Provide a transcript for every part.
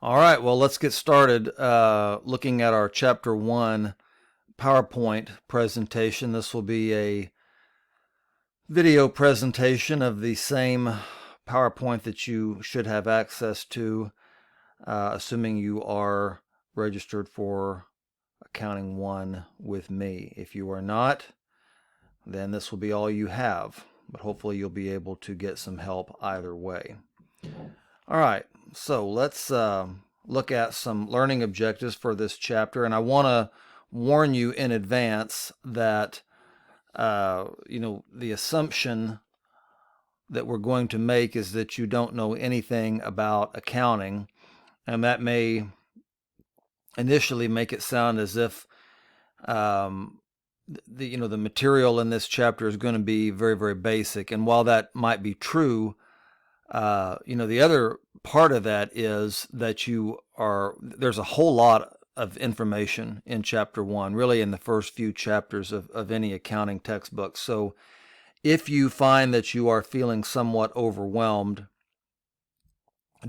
All right, well, let's get started looking at our Chapter 1 PowerPoint presentation. This will be a video presentation of the same PowerPoint that you should have access to, assuming you are registered for Accounting 1 with me. If you are not, then this will be all you have, but hopefully you'll be able to get some help either way. All right, so let's look at some learning objectives for this chapter, and I want to warn you in advance that the assumption that we're going to make is that you don't know anything about accounting, and that may initially make it sound as if the material in this chapter is going to be very, very basic. And while that might be true, the other part of that is that there's a whole lot of information in Chapter 1, really in the first few chapters of any accounting textbook. So if you find that you are feeling somewhat overwhelmed,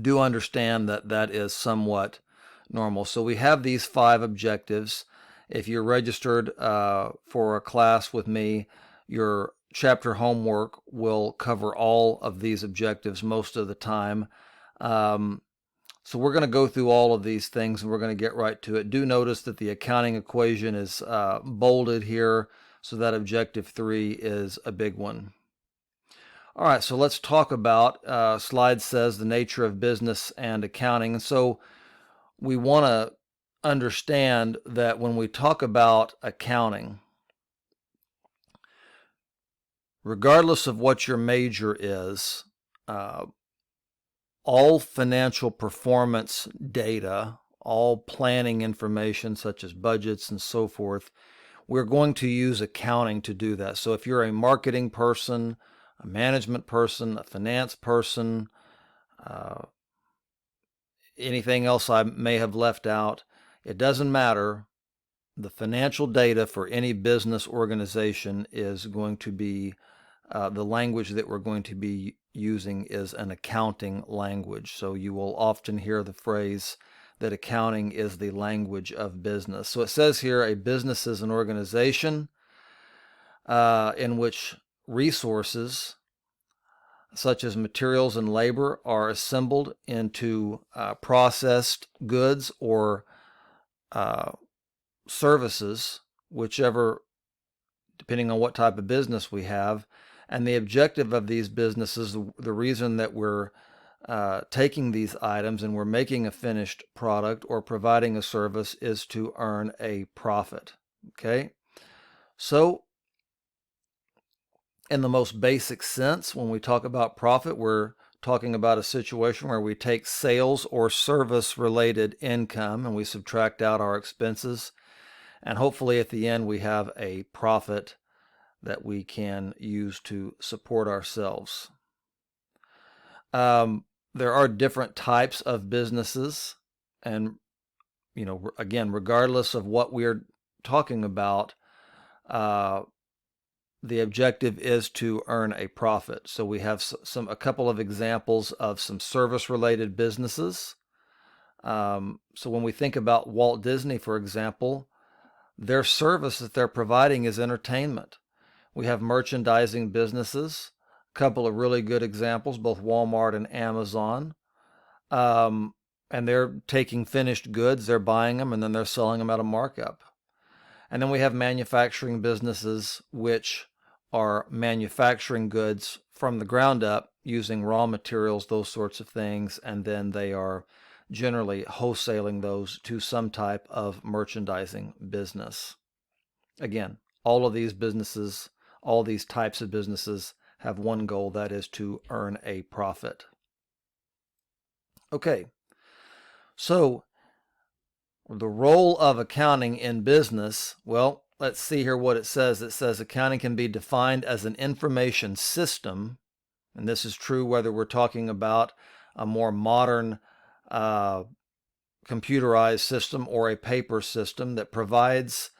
do understand that that is somewhat normal. So we have these 5 objectives. If you're registered for a class with me, your chapter homework will cover all of these objectives most of the time. So we're going to go through all of these things and we're going to get right to it. Do notice that the accounting equation is bolded here, so that objective 3 is a big one. All right, so let's talk about, slide says, the nature of business and accounting. And so we want to understand that when we talk about accounting, regardless of what your major is, all financial performance data, all planning information such as budgets and so forth, we're going to use accounting to do that. So if you're a marketing person, a management person, a finance person, anything else I may have left out, it doesn't matter. The financial data for any business organization is going to be the language that we're going to be using is an accounting language. So you will often hear the phrase that accounting is the language of business. So it says here, a business is an organization in which resources such as materials and labor are assembled into processed goods or services, whichever, depending on what type of business we have. And the objective of these businesses, the reason that we're taking these items and we're making a finished product or providing a service, is to earn a profit. Okay? So, in the most basic sense, when we talk about profit, we're talking about a situation where we take sales or service related income and we subtract out our expenses, and hopefully at the end we have a profit that we can use to support ourselves. There are different types of businesses, and again, regardless of what we're talking about, the objective is to earn a profit. So we have a couple of examples of some service-related businesses. So when we think about Walt Disney, for example, their service that they're providing is entertainment. We have merchandising businesses, a couple of really good examples, both Walmart and Amazon. And they're taking finished goods, they're buying them, and then they're selling them at a markup. And then we have manufacturing businesses, which are manufacturing goods from the ground up using raw materials, those sorts of things, and then they are generally wholesaling those to some type of merchandising business. Again, all of these businesses, all these types of businesses have one goal, that is to earn a profit. Okay, so the role of accounting in business, well, let's see here what it says. It says accounting can be defined as an information system, and this is true whether we're talking about a more modern computerized system or a paper system, that provides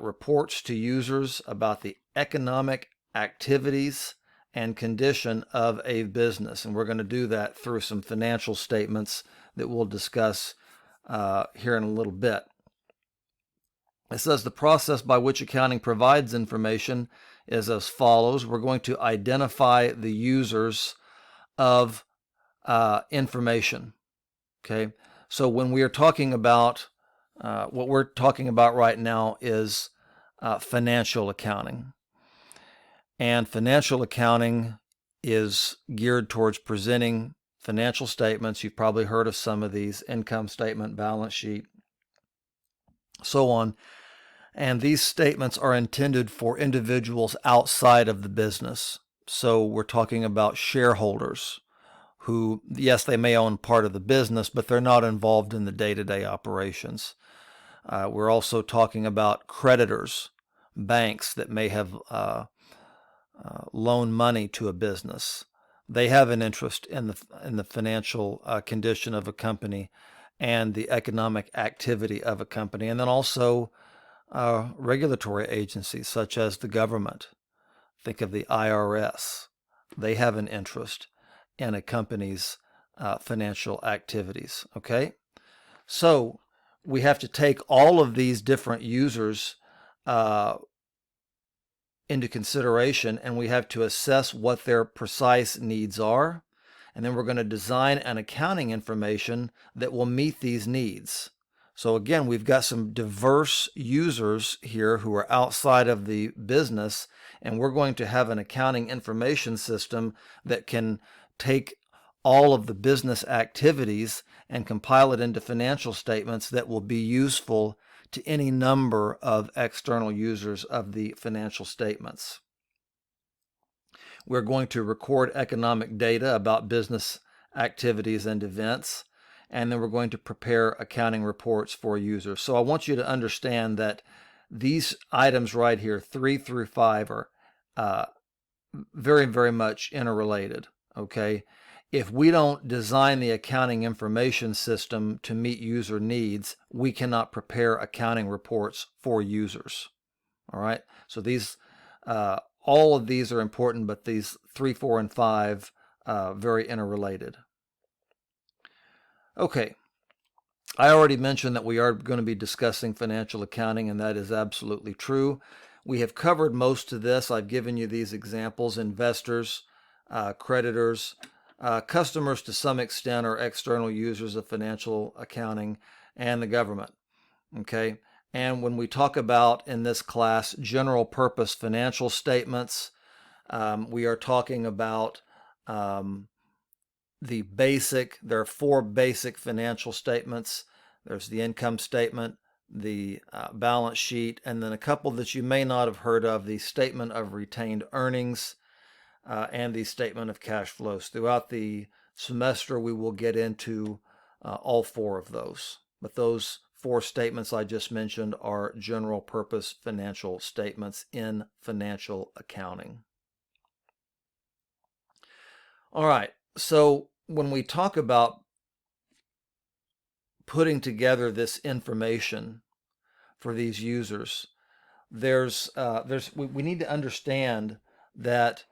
reports to users about the economic activities and condition of a business. And we're going to do that through some financial statements that we'll discuss here in a little bit. It says the process by which accounting provides information is as follows. We're going to identify the users of information. Okay, so when we are talking about what we're talking about right now is financial accounting. And financial accounting is geared towards presenting financial statements. You've probably heard of some of these: income statement, balance sheet, so on. And these statements are intended for individuals outside of the business. So we're talking about shareholders who, yes, they may own part of the business, but they're not involved in the day-to-day operations. We're also talking about creditors, banks that may have loan money to a business. They have an interest in the financial condition of a company and the economic activity of a company. And then also regulatory agencies such as the government. Think of the IRS. They have an interest in a company's financial activities. Okay, so we have to take all of these different users into consideration, and we have to assess what their precise needs are, and then we're going to design an accounting information that will meet these needs. So again, we've got some diverse users here who are outside of the business, and we're going to have an accounting information system that can take all of the business activities and compile it into financial statements that will be useful to any number of external users of the financial statements. We're going to record economic data about business activities and events, and then we're going to prepare accounting reports for users. So I want you to understand that these items right here, 3 through 5, are very, very much interrelated, okay? If we don't design the accounting information system to meet user needs, we cannot prepare accounting reports for users. All right. So these, all of these are important, but these 3, 4, and 5, very interrelated. Okay. I already mentioned that we are going to be discussing financial accounting, and that is absolutely true. We have covered most of this. I've given you these examples: investors, creditors, customers to some extent are external users of financial accounting, and the government. Okay, and when we talk about in this class general purpose financial statements, we are talking about there are 4 basic financial statements. There's the income statement, the balance sheet, and then a couple that you may not have heard of: the statement of retained earnings, and the statement of cash flows. Throughout the semester, we will get into all 4 of those. But those 4 statements I just mentioned are general purpose financial statements in financial accounting. All right, so when we talk about putting together this information for these users, we need to understand that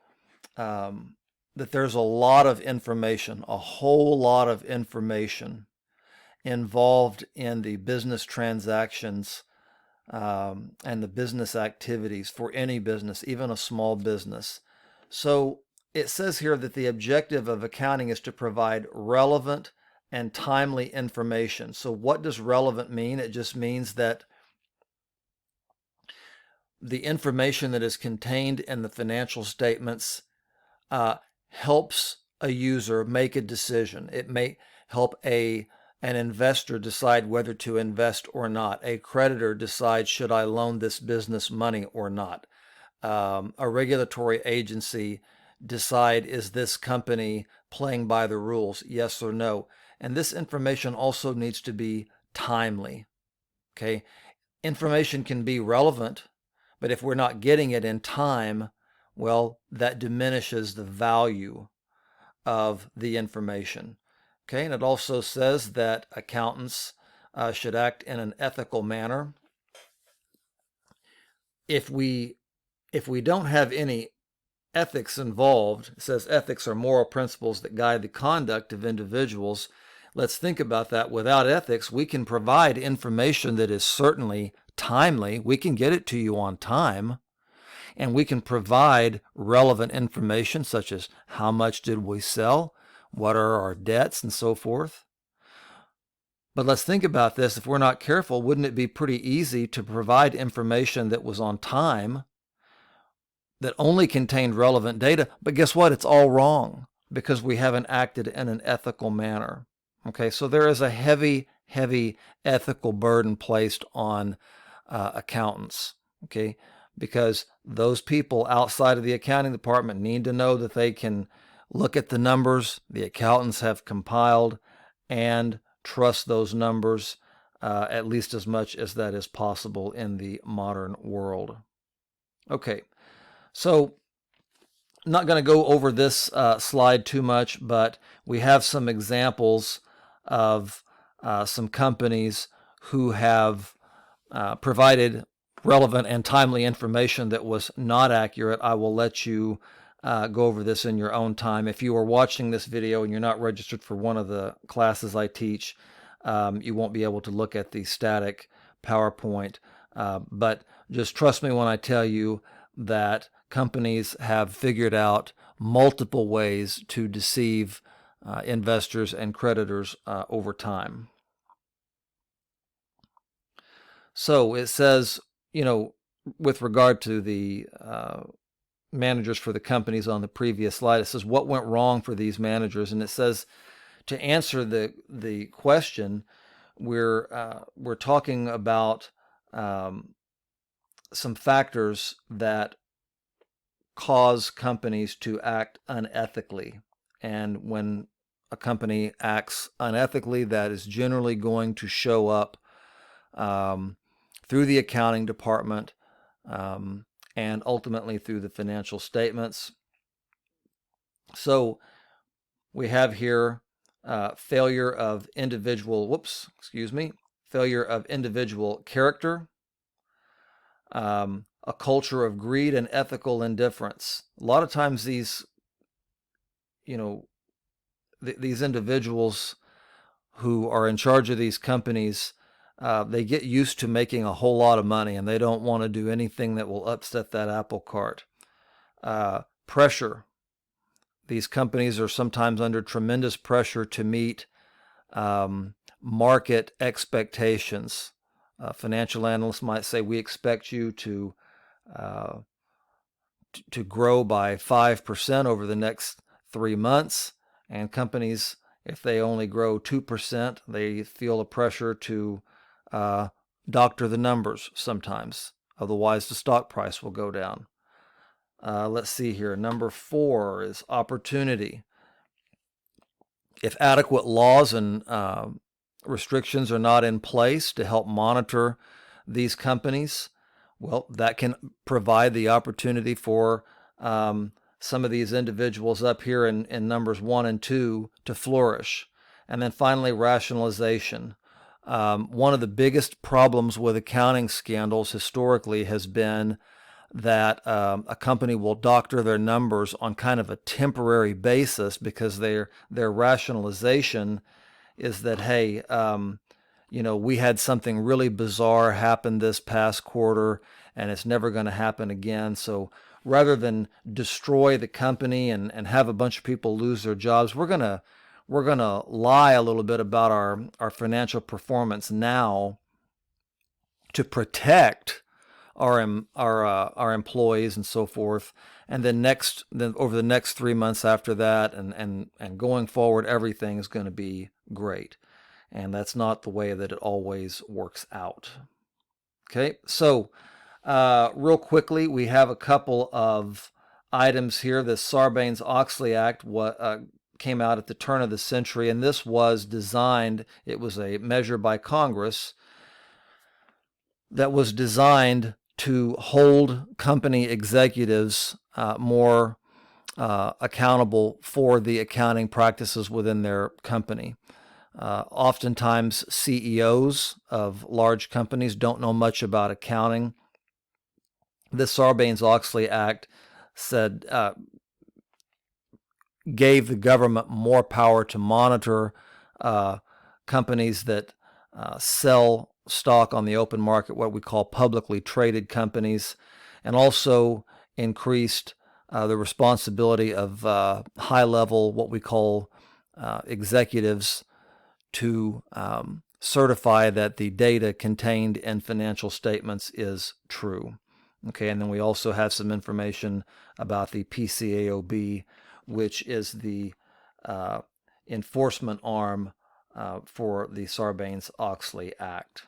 that there's a lot of information, a whole lot of information involved in the business transactions and the business activities for any business, even a small business. So it says here that the objective of accounting is to provide relevant and timely information. So what does relevant mean? It just means that the information that is contained in the financial statements helps a user make a decision. It may help an investor decide whether to invest or not. A creditor decides, should I loan this business money or not? A regulatory agency decide, is this company playing by the rules, yes or no? And this information also needs to be timely. Okay, information can be relevant, but if we're not getting it in time, well, that diminishes the value of the information. Okay, and it also says that accountants should act in an ethical manner. If we don't have any ethics involved. It says ethics are moral principles that guide the conduct of individuals. Let's think about that. Without ethics, we can provide information that is certainly timely. We can get it to you on time, and we can provide relevant information such as how much did we sell, what are our debts, and so forth. But let's think about this. If we're not careful, wouldn't it be pretty easy to provide information that was on time, that only contained relevant data? But guess what? It's all wrong because we haven't acted in an ethical manner. Okay, so there is a heavy, heavy ethical burden placed on accountants. Okay, because those people outside of the accounting department need to know that they can look at the numbers the accountants have compiled and trust those numbers at least as much as that is possible in the modern world. Okay, so I'm not going to go over this slide too much, but we have some examples of some companies who have provided relevant and timely information that was not accurate. I will let you go over this in your own time. If you are watching this video and you're not registered for one of the classes I teach, you won't be able to look at the static PowerPoint. But just trust me when I tell you that companies have figured out multiple ways to deceive investors and creditors over time. So it says, with regard to the managers for the companies on the previous slide, it says what went wrong for these managers, and it says to answer the question, we're talking about some factors that cause companies to act unethically, and when a company acts unethically, that is generally going to show up through the accounting department and ultimately through the financial statements. So we have here failure of individual character, a culture of greed and ethical indifference. A lot of times these individuals who are in charge of these companies, they get used to making a whole lot of money, and they don't want to do anything that will upset that apple cart. Pressure. These companies are sometimes under tremendous pressure to meet market expectations. Financial analysts might say, we expect you to grow by 5% over the next 3 months. And companies, if they only grow 2%, they feel a pressure to doctor the numbers sometimes. Otherwise, the stock price will go down. Let's see here. Number 4 is opportunity. If adequate laws and restrictions are not in place to help monitor these companies, well, that can provide the opportunity for some of these individuals up here in numbers 1 and 2 to flourish. And then finally, rationalization. One of the biggest problems with accounting scandals historically has been that a company will doctor their numbers on kind of a temporary basis because their rationalization is that, hey, we had something really bizarre happen this past quarter and it's never going to happen again. So rather than destroy the company and have a bunch of people lose their jobs, we're gonna lie a little bit about our financial performance now to protect our employees and so forth, and then over the next 3 months after that and going forward, everything is going to be great. And that's not the way that it always works out. Okay, so real quickly, we have a couple of items here. The Sarbanes-Oxley Act came out at the turn of the century, and this was designed, it was a measure by Congress that was designed to hold company executives more accountable for the accounting practices within their company. Oftentimes, CEOs of large companies don't know much about accounting. The Sarbanes-Oxley Act said gave the government more power to monitor companies that sell stock on the open market, what we call publicly traded companies, and also increased the responsibility of high-level, what we call executives, to certify that the data contained in financial statements is true. Okay, and then we also have some information about the PCAOB, which is the enforcement arm for the Sarbanes-Oxley Act.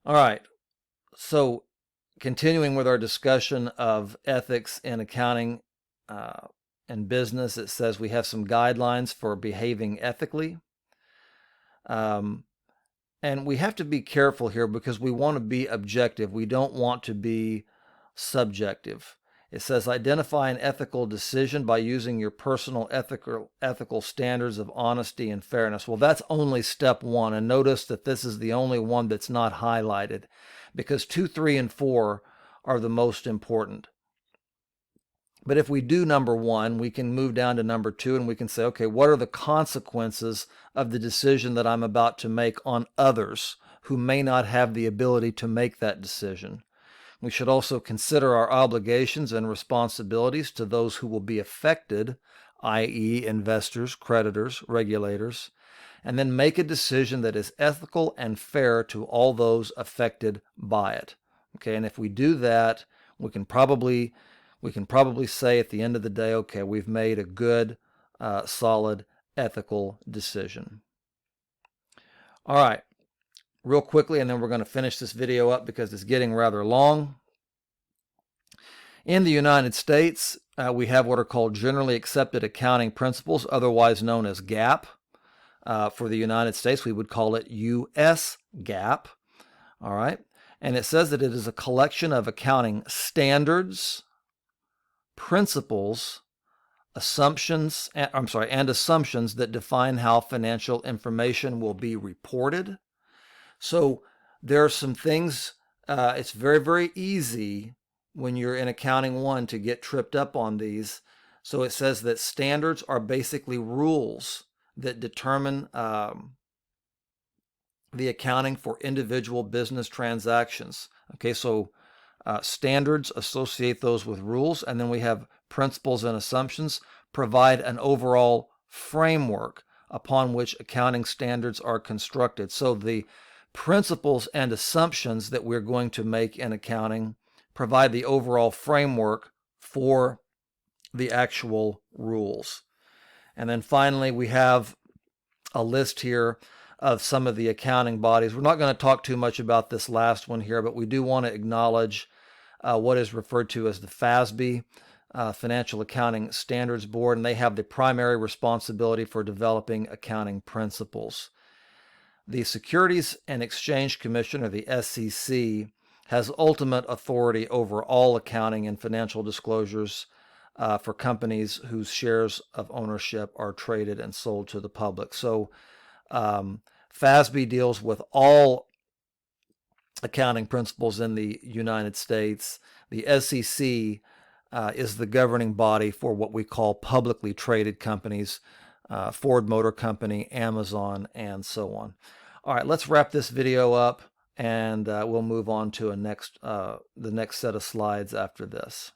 All right, so continuing with our discussion of ethics in accounting and business, it says we have some guidelines for behaving ethically. And we have to be careful here because we want to be objective. We don't want to be subjective. It says identify an ethical decision by using your personal ethical standards of honesty and fairness. Well, that's only step one. And notice that this is the only one that's not highlighted because 2, 3, and 4 are the most important. But if we do number 1, we can move down to number 2 and we can say, okay, what are the consequences of the decision that I'm about to make on others who may not have the ability to make that decision? We should also consider our obligations and responsibilities to those who will be affected, i.e., investors, creditors, regulators, and then make a decision that is ethical and fair to all those affected by it. Okay, and if we do that, we can probably say at the end of the day, okay, we've made a good, solid, ethical decision. All right, real quickly, and then we're going to finish this video up because it's getting rather long. In the United States, we have what are called generally accepted accounting principles, otherwise known as GAAP. For the United States, we would call it US GAAP. All right, and it says that it is a collection of accounting standards, principles, assumptions, and assumptions that define how financial information will be reported. So there are some things, it's very, very easy when you're in Accounting 1 to get tripped up on these. So it says that standards are basically rules that determine the accounting for individual business transactions. Okay, so standards associate those with rules, and then we have principles and assumptions provide an overall framework upon which accounting standards are constructed. So the principles and assumptions that we're going to make in accounting provide the overall framework for the actual rules. And then finally, we have a list here of some of the accounting bodies. We're not going to talk too much about this last one here, but we do want to acknowledge what is referred to as the FASB, Financial Accounting Standards Board, and they have the primary responsibility for developing accounting principles. The Securities and Exchange Commission, or the SEC, has ultimate authority over all accounting and financial disclosures for companies whose shares of ownership are traded and sold to the public. So FASB deals with all accounting principles in the United States. The SEC is the governing body for what we call publicly traded companies, Ford Motor Company, Amazon, and so on. All right, let's wrap this video up, and we'll move on to the next set of slides after this.